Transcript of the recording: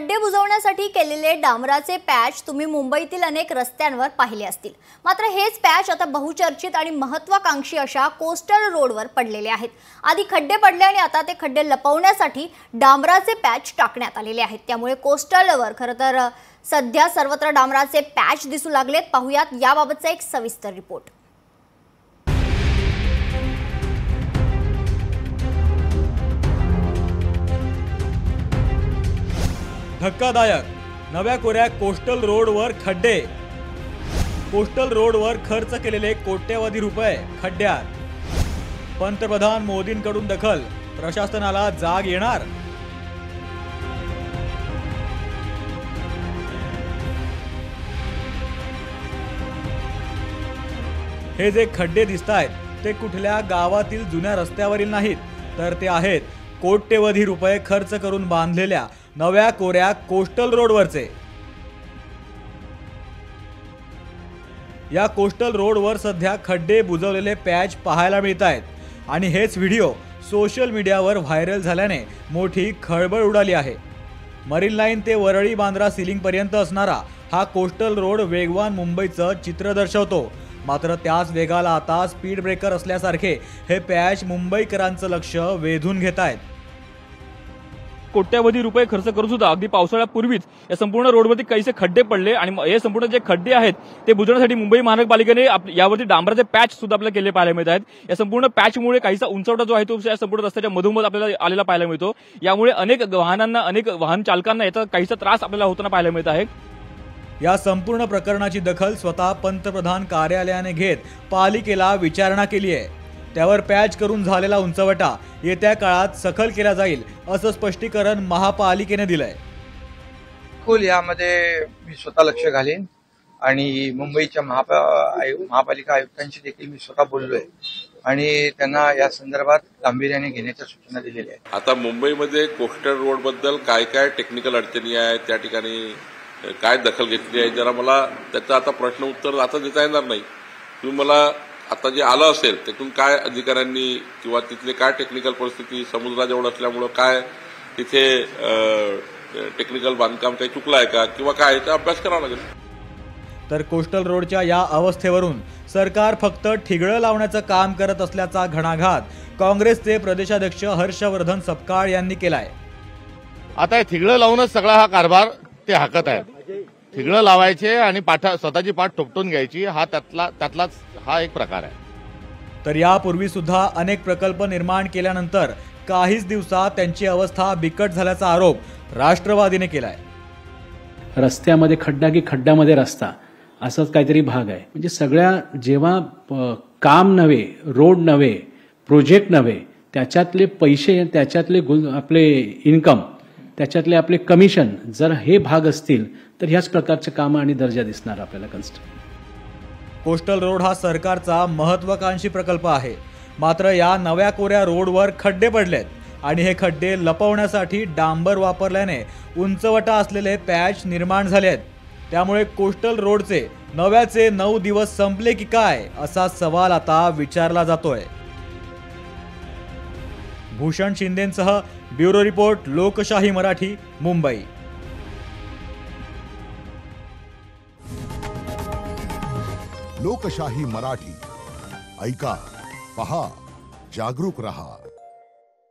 खड्डे बुजवण्यासाठी केलेले डांबराचे पॅच तुम्ही मुंबईतील अनेक रस्त्यांवर पाहिले असतील। मात्र हेच पॅच आता बहुचर्चित आणि महत्त्वाकांक्षी अशा कोस्टल रोडवर पडलेले आहेत। आधी खड्डे पडले आणि आता ते खड्डे लपवण्यासाठी डांबराचे पॅच टाकण्यात आलेले आहेत। त्यामुळे कोस्टलवर खरतर सध्या सर्वत्र डांबराचे पॅच दिसू लागलेत। पाहूयात याबाबतचा एक सविस्तर रिपोर्ट। धक्कादायक नव्या कोऱ्या कोस्टल रोडवर खड्डे। कोस्टल रोडवर खर्च केलेले कोट्यवधी रुपये खड्ड्यात। पंतप्रधान मोदींकडून दखल, प्रशासनाला जाग येणार। हे जे खड्डे दिसतायत ते कुठल्या गावातील जुन्या रस्त्यावरील नाहीत, तर ते आहेत कोट्यवधी रुपये खर्च करून बांधलेल्या नव्या कोऱ्या कोस्टल रोडवरचे। या कोस्टल रोडवर सध्या खड्डे बुजवलेले पॅच पाहायला मिळत आहेत आणि हेच व्हिडिओ सोशल मीडियावर व्हायरल झाल्याने मोठी खळबळ उडाली आहे। मरीन लाईन ते वरळी बांद्रा सीलिंग पर्यंत असणारा हा कोस्टल रोड वेगवान मुंबईचं चित्र दर्शवतो। मात्र त्याच वेगाला आता स्पीड ब्रेकर असल्यासारखे हे पॅच मुंबईकरांचं लक्ष वेधून घेत आहेत। कोट्यवधी रुपये खर्च करून सुद्धा अगदी पावसाळ्यापूर्वीच या संपूर्ण रोडवरती काहीसे खड्डे पडले आणि हे संपूर्ण जे खड्डे आहेत ते बुजवण्यासाठी मुंबई महानगरपालिकेने यावरती डांबराचे पॅच सुद्धा आपल्याला केले पाहायला मिळत आहेत। या संपूर्ण पॅचमुळे काहीसा उंचवटा जो आहे तो या संपूर्ण रस्त्याच्या मधोमध आपल्याला आलेला पाहायला मिळतो। यामुळे अनेक वाहन चालकांना याचा काहीसा त्रास आपल्याला होताना पाहायला मिळत आहे। या संपूर्ण प्रकरणाची दखल स्वतः पंतप्रधान कार्यालयाने घेत पालिकेला विचारणा केली आहे। त्यावर पॅच करून झालेला उंचवटा येत्या काळात सखल केला जाईल असं स्पष्टीकरण महापालिकेने दिलंय। खोल यामध्ये मी स्वतः लक्ष घालेन आणि मुंबईच्या महापालिका आयुक्तांशी देखील मी स्वतः बोललोय आणि त्यांना या संदर्भात गांभीर्याने घेण्याच्या सूचना दिलेल्या आहेत। आता मुंबईमध्ये कोस्टल रोड बद्दल काय काय टेक्निकल अडचणी आहेत, त्या ठिकाणी काय दखल घेतली आहे, जरा मला त्याचा आता प्रश्न उत्तर आता देता येणार नाही। तुम्ही मला आता जे आलं असेल त्यातून काय अधिकाऱ्यांनी किंवा तिथले काय टेक्निकल परिस्थिती समुद्राजवळ असल्यामुळं काय तिथे टेक्निकल बांधकाम काही चुकलं आहे का किंवा काय याचा अभ्यास करावा लागेल। तर कोस्टल रोडच्या या अवस्थेवरून सरकार फक्त ठिगळं लावण्याचं काम करत असल्याचा घणाघात काँग्रेसचे प्रदेशाध्यक्ष हर्षवर्धन सपकाळ यांनी केलाय। आता ठिगळं लावूनच सगळा हा कारभार ते हाकत आहे। ठिगळं लावायचे आणि स्वतःची पाठ ठोपटून घ्यायची, हा त्यातलाच हा एक प्रकार आहे। तर यापूर्वी सुद्धा अनेक प्रकल्प निर्माण केल्यानंतर काहीच दिवसात त्यांची अवस्था बिकट झाल्याचा आरोप राष्ट्रवादीने केलाय। रस्त्यामध्ये खड्डा की खड्ड्यामध्ये रस्ता असंच काहीतरी भाग आहे। म्हणजे सगळ्या जेव्हा काम नव्हे, रोड नव्हे, प्रोजेक्ट नव्हे, त्याच्यातले पैसे, त्याच्यातले आपले इन्कम, त्याच्यातले आपले कमिशन जर हे भाग असतील तर ह्याच प्रकारचे काम आणि दर्जा दिसणार आपल्याला कोस्टल रोड हा सरकारचा महत्त्वाकांक्षी प्रकल्प आहे। मात्र या नव्या कोऱ्या रोडवर खड्डे पडलेत आणि हे खड्डे लपवण्यासाठी डांबर वापरल्याने उंचवटा असलेले पॅच निर्माण झालेत। त्यामुळे कोस्टल रोडचे नव्याचे 9 दिवस संपले की काय असा सवाल आता विचारला जातोय। भूषण शिंदेंसह ब्युरो रिपोर्ट, लोकशाही मराठी, मुंबई। लोकशाही मराठी ऐका, पहा, जागरूक रहा।